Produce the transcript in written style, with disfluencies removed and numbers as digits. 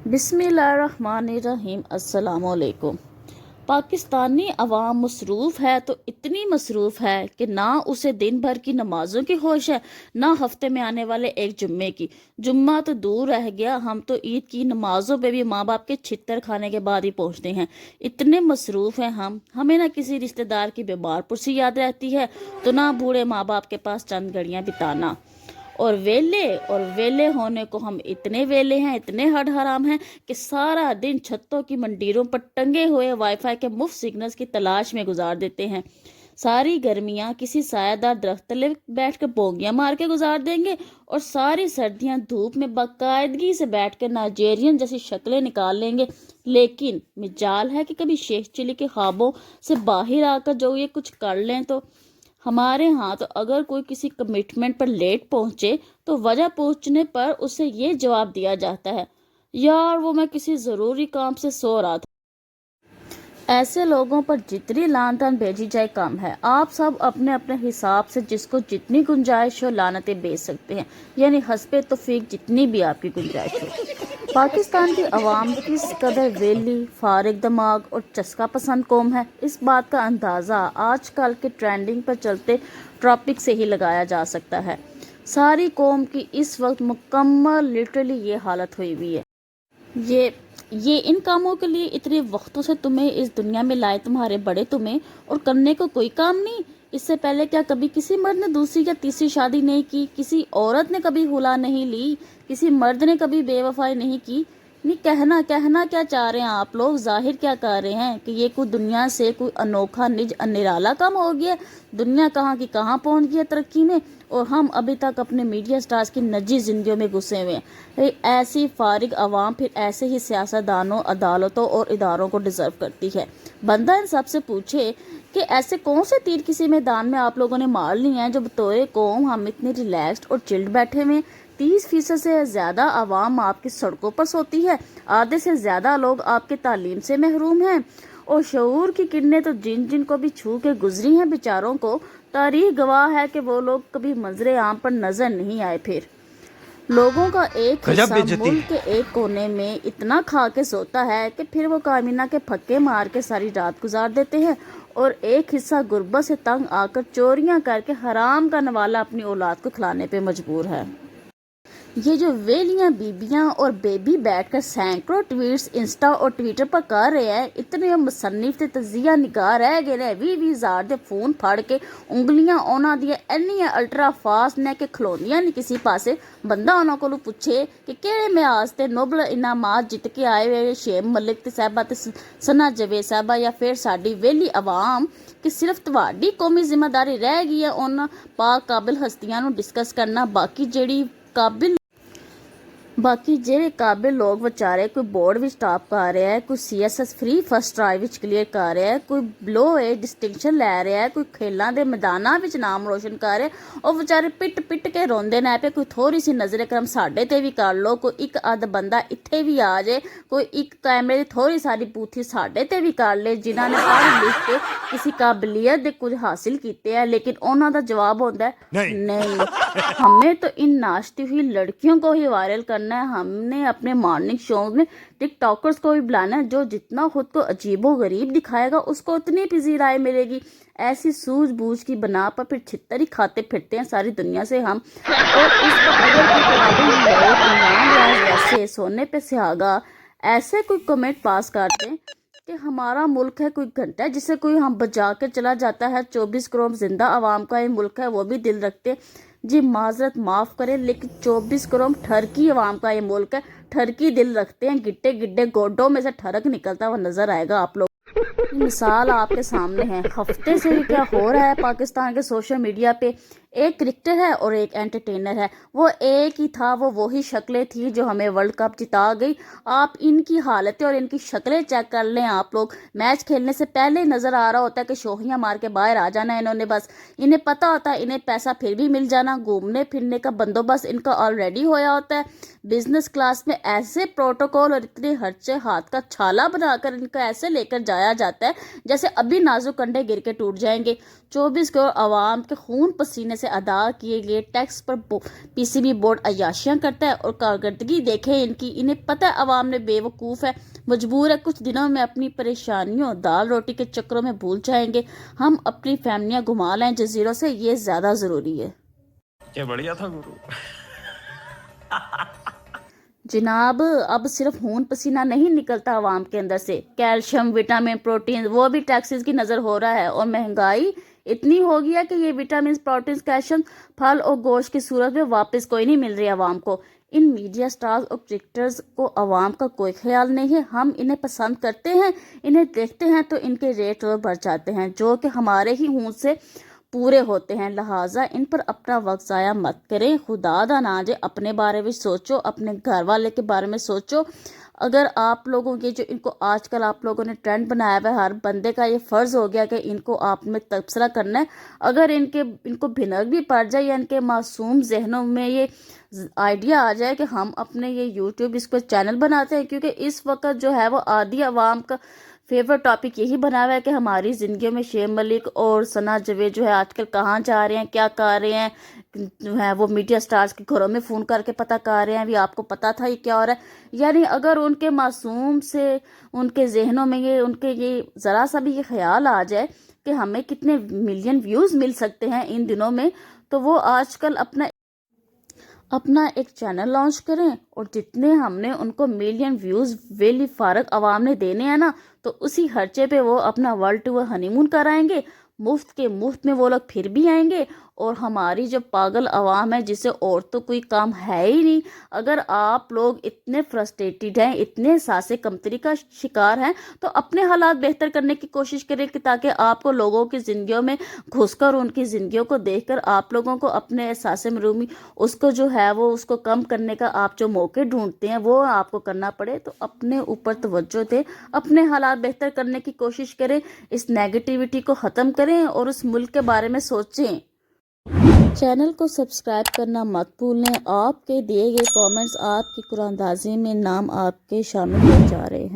بسم اللہ الرحمن الرحیم۔ السلام علیکم۔ پاکستانی عوام مصروف ہے تو اتنی مصروف ہے کہ نہ اسے دن بھر کی نمازوں کی ہوش ہے، نہ ہفتے میں آنے والے ایک جمعے کی۔ جمعہ تو دور رہ گیا، ہم تو عید کی نمازوں پہ بھی ماں باپ کے چھتر کھانے کے بعد ہی پہنچتے ہیں۔ اتنے مصروف ہیں ہمیں نہ کسی رشتہ دار کی بیمار پرسی یاد رہتی ہے تو نہ بوڑھے ماں باپ کے پاس چند گھڑیاں بتانا۔ اور ویلے ہونے کو ہم اتنے ویلے ہیں، اتنے ہڈ حرام ہیں کہ سارا دن چھتوں کی منڈیروں پر ٹنگے ہوئے وائی فائی کے مفت سگنلز کی تلاش میں گزار دیتے ہیں۔ ساری گرمیاں کسی سایہ دار درخت تلے بیٹھ کر بونگیاں مار کے گزار دیں گے، اور ساری سردیاں دھوپ میں باقاعدگی سے بیٹھ کر نائجیرین جیسی شکلیں نکال لیں گے۔ لیکن مجال ہے کہ کبھی شیخ چلی کے خوابوں سے باہر آ کر جو یہ کچھ کر لیں تو ہمارے ہاں تو اگر کوئی کسی کمٹمنٹ پر لیٹ پہنچے تو وجہ پہنچنے پر اسے یہ جواب دیا جاتا ہے، یار وہ میں کسی ضروری کام سے سو رہا تھا۔ ایسے لوگوں پر جتنی لان تان بھیجی جائے کم ہے۔ آپ سب اپنے اپنے حساب سے جس کو جتنی گنجائش ہو لعنتیں بھیج سکتے ہیں، یعنی حسب توفیق جتنی بھی آپ کی گنجائش ہو۔ پاکستان کی عوام کس قدر ویلی، فارغ دماغ اور چسکا پسند قوم ہے، اس بات کا اندازہ آج کل کے ٹرینڈنگ پر چلتے ٹاپک سے ہی لگایا جا سکتا ہے۔ ساری قوم کی اس وقت مکمل لٹرلی یہ حالت ہوئی ہوئی ہے۔ یہ ان کاموں کے لیے اتنے وقتوں سے تمہیں اس دنیا میں لائے تمہارے بڑے تمہیں، اور کرنے کو کوئی کام نہیں۔ اس سے پہلے کیا کبھی کسی مرد نے دوسری یا تیسری شادی نہیں کی؟ کسی عورت نے کبھی خلا نہیں لی؟ کسی مرد نے کبھی بے وفائی نہیں کی؟ نہیں، کہنا کیا چاہ رہے ہیں آپ لوگ؟ ظاہر کیا کر رہے ہیں کہ یہ کوئی دنیا سے کوئی انوکھا نرالا کام ہو گیا؟ دنیا کہاں کی کہاں پہنچ گیا ترقی میں، اور ہم ابھی تک اپنے میڈیا سٹارز کی نجی زندگیوں میں گھسے ہوئے ہیں۔ ایسی فارغ عوام پھر ایسے ہی سیاستدانوں، عدالتوں اور اداروں کو ڈیزرو کرتی ہے۔ بندہ ان سب سے پوچھے کہ ایسے کون سے تیر کسی میدان میں آپ لوگوں نے مار لی ہیں جو بطور قوم ہم اتنے ریلیکسڈ اور چلڈ بیٹھے ہوئے ہیں؟ 30% سے زیادہ عوام آپ کی سڑکوں پر سوتی ہے، آدھے سے زیادہ لوگ آپ کی تعلیم سے محروم ہیں، اور شعور کی کرنیں تو جن کو بھی چھو کے گزری ہیں بیچاروں کو تاریخ گواہ ہے کہ وہ لوگ کبھی منظر عام پر نظر نہیں آئے۔ پھر لوگوں کا ایک حصہ ملک کے ایک کونے میں اتنا کھا کے سوتا ہے کہ پھر وہ کامینہ کے پھکے مار کے ساری رات گزار دیتے ہیں، اور ایک حصہ غربت سے تنگ آ کر چوریاں کر کے حرام کا نوالا اپنی اولاد کو کھلانے پہ مجبور ہے۔ یہ جو ویلیاں بیبیاں اور بیبی بیٹھ کر سینکڑوں ٹویٹس انسٹا اور ٹویٹر پر کر رہے ہیں، اتنے مصنف تے تجزیہ نگار رہ گئے نے 20,000 دے فون پھڑ کے انگلیاں اونا دیا اینیاں الٹرا فاسٹ نے کہ کھلوندیاں نہیں کسی پاسے۔ بندہ انہوں کو پوچھے کہ کیڑے میاز تے نوبل انعامات جت کے آئے ہوئے شعیب ملک تے صاحبہ تے ثنا جاوید صاحبہ، یا پھر ساڈی ویلی عوام کہ صرف تواڈی قومی ذمہ داری رہ گئی ہے انہاں پاک قابل ہستیاں نو ڈسکس کرنا، باقی جہے قابل لوگ وچارے کوئی بورڈ وچ ٹاپ کر رہا ہے، کوئی CSS فری فرسٹ ٹرائی وچ کلیئر کر رہا ہے، کوئی بلو اے ڈسٹنکشن لے رہا ہے، کوئی کھیلاں دے میداناں وچ نام روشن کر رہا ہے، اور وچارے پٹ کے روندے نے پہ کوئی تھوڑی سی نظر کرم ساڈے تے بھی کر لو، کوئی ایک ادھ بندہ اتھے بھی آ جائے، کوئی ایک کیمرے دی تھوڑی ساری بوتھی ساڈے تے بھی کر لے جنہاں نے پڑھ لکھ کے کسی قابلیت دے کچھ حاصل کیتے ہیں۔ لیکن انہاں دا جواب ہوتا ہے نہیں، ہمیں تو ان ناشتی ہوئی لڑکیوں کو ہی وائرل کرنا ہے، ہم نے اپنے مارننگ شوز میں ٹک ٹاکرز کو بھی بلانا ہے، جو جتنا خود کو عجیب و غریب دکھائے گا اس کو اتنی پذیرائی ملے گی۔ ایسی سوجھ بوجھ کی بنا پر پھر چھتر ہی کھاتے پھرتے ہیں ساری دنیا سے ہم، اور اس پر اگر کوئی قابل لوگ عمران ریاض جیسے سونے پہ سہاگا ایسے کوئی کمنٹ پاس کرتے ہیں کہ ہمارا ملک ہے کوئی گھنٹہ جسے کوئی ہم بجا کے چلا جاتا ہے، 24 کروڑ زندہ عوام کا یہ ملک ہے، وہ بھی دل رکھتے جی معذرت معاف کریں، لیکن 24 کروڑ ٹھرکی عوام کا یہ ملک ہے، ٹھرکی دل رکھتے ہیں، گڈے گڈے گوڈوں میں سے ٹھرک نکلتا ہوا نظر آئے گا آپ لوگ۔ مثال آپ کے سامنے ہے، ہفتے سے بھی کیا ہو رہا ہے پاکستان کے سوشل میڈیا پہ، ایک کرکٹر ہے اور ایک انٹرٹینر ہے، وہ ایک ہی تھا، وہ وہی شکلیں تھی جو ہمیں ورلڈ کپ جتا گئی۔ آپ ان کی حالتیں اور ان کی شکلیں چیک کر لیں، آپ لوگ میچ کھیلنے سے پہلے نظر آ رہا ہوتا ہے کہ شوہیاں مار کے باہر آ جانا ہے انہوں نے، بس انہیں پتہ ہوتا ہے انہیں پیسہ پھر بھی مل جانا، گھومنے پھرنے کا بندوبست ان کا آلریڈی ہویا ہوتا ہے، بزنس کلاس میں ایسے پروٹوکول اور اتنے خرچے ہاتھ کا چھالا بنا کر ان کو ایسے لے کر جایا جاتا ہے جیسے ابھی نازک کنڈے گر کے ٹوٹ جائیں گے۔ 24 کروڑ عوام کے خون پسینے سے سے ادا کیے گئے ٹیکس پر پی سی بی بورڈ عیاشیاں کرتا ہے، اور کارکردگی دیکھیں ان کی، انہیں پتہ ہے عوام نے بے وقوف ہے، مجبور ہے، کچھ دنوں میں اپنی پریشانیوں دال روٹی کے چکروں میں بھول جائیں گے، ہم اپنی فیملیاں گھما لیں جزیروں سے، یہ زیادہ ضروری ہے۔ کیا بڑھیا تھا گرو۔ جناب اب صرف خون پسینہ نہیں نکلتا عوام کے اندر سے، کیلشیم، وٹامن، پروٹین وہ بھی ٹیکسز کی نظر ہو رہا ہے، اور مہنگائی اتنی ہو گئی ہے کہ یہ وٹامن، پروٹین، کیلشیم پھل اور گوشت کی صورت میں واپس کوئی نہیں مل رہی عوام کو۔ ان میڈیا سٹارز اور کرکٹرز کو عوام کا کوئی خیال نہیں ہے، ہم انہیں پسند کرتے ہیں، انہیں دیکھتے ہیں تو ان کے ریٹ اور بڑھ جاتے ہیں، جو کہ ہمارے ہی ہونٹ سے پورے ہوتے ہیں، لہٰذا ان پر اپنا وقت ضائع مت کریں، خدا دا نہ جے اپنے بارے میں سوچو، اپنے گھر والے کے بارے میں سوچو۔ اگر آپ لوگوں کے جو ان کو آج کل آپ لوگوں نے ٹرینڈ بنایا ہوا ہے، ہر بندے کا یہ فرض ہو گیا کہ ان کو آپ میں تبصرہ کرنا ہے، اگر ان کو بھنک بھی پڑ جائے یا ان کے معصوم ذہنوں میں یہ آئیڈیا آ جائے کہ ہم اپنے یہ یوٹیوب اس کو چینل بناتے ہیں، کیونکہ اس وقت جو ہے وہ آدھی عوام کا فیورٹ ٹاپک یہی بنا ہوا ہے کہ ہماری زندگیوں میں شعیب ملک اور ثنا جاوید جو ہے آج کل کہاں جا رہے ہیں، کیا کر رہے ہیں، جو ہے وہ میڈیا سٹارز کے گھروں میں فون کر کے پتہ کر رہے ہیں بھی آپ کو پتہ تھا یہ کیا ہو رہا ہے۔ یعنی اگر ان کے معصوم سے ان کے ذہنوں میں ان کے یہ ذرا سا بھی یہ خیال آ جائے کہ ہمیں کتنے ملین ویوز مل سکتے ہیں ان دنوں میں، تو وہ آج کل اپنا ایک چینل لانچ کریں، اور جتنے ہم نے ان کو ملین ویوز ویلی فارغ عوام نے دینے ہیں نا، تو اسی خرچے پہ وہ اپنا ورلڈ ٹور ہنی مون کرائیں گے، مفت کے مفت میں وہ لوگ پھر بھی آئیں گے، اور ہماری جو پاگل عوام ہے جسے اور تو کوئی کام ہے ہی نہیں، اگر آپ لوگ اتنے فرسٹریٹڈ ہیں، اتنے احساس کمتری کا شکار ہیں، تو اپنے حالات بہتر کرنے کی کوشش کریں کہ تاکہ آپ کو لوگوں کی زندگیوں میں گھس کر ان کی زندگیوں کو دیکھ کر آپ لوگوں کو اپنے احساس محرومی اس کو جو ہے وہ اس کو کم کرنے کا آپ جو موقع ڈھونڈتے ہیں وہ آپ کو کرنا پڑے، تو اپنے اوپر توجہ دیں، اپنے حالات بہتر کرنے کی کوشش کریں، اس نیگیٹیوٹی کو ختم کریں اور اس ملک کے بارے میں سوچیں۔ چینل کو سبسکرائب کرنا مت بھولیں، آپ کے دیے گئے کامنٹس آپ کی قرآن اندازی میں نام آپ کے شامل ہو جا رہے ہیں۔